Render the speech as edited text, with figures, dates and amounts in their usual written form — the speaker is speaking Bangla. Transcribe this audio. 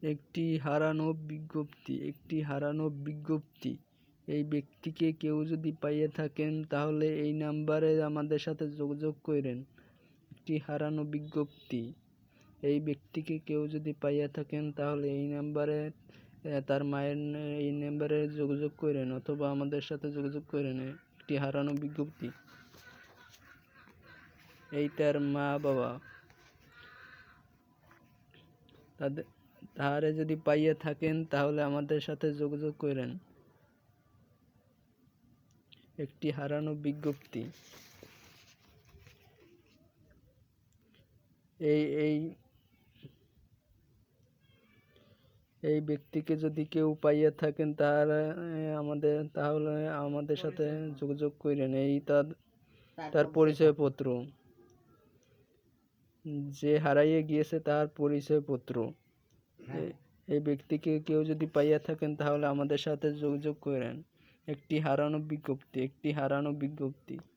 একটি হারানো বিজ্ঞপ্তি। এই ব্যক্তিকে কেউ যদি পাইয়া থাকেন তাহলে এই নাম্বারে আমাদের সাথে যোগাযোগ করেন। একটি হারানো বিজ্ঞপ্তি। এই ব্যক্তিকে কেউ যদি পাইয়া থাকেন তাহলে এই নাম্বারে তার মায়ের এই নাম্বারে যোগাযোগ করেন অথবা আমাদের সাথে যোগাযোগ করেন। একটি হারানো বিজ্ঞপ্তি। এই তার মা বাবা, তাহারে যদি পাইয়া থাকেন তাহলে আমাদের সাথে যোগাযোগ করেন। একটি হারানো বিজ্ঞপ্তি। এই ব্যক্তিকে যদি কেউ পাইয়া থাকেন তাহলে আমাদের সাথে যোগাযোগ করেন। এই তার পরিচয়পত্র। যে হারাইয়া গিয়েছে তার পরিচয়পত্র। এই ব্যক্তিকে কেউ যদি পাইয়া থাকেন তাহলে আমাদের সাথে যোগাযোগ করেন। একটি হারানো বিজ্ঞপ্তি।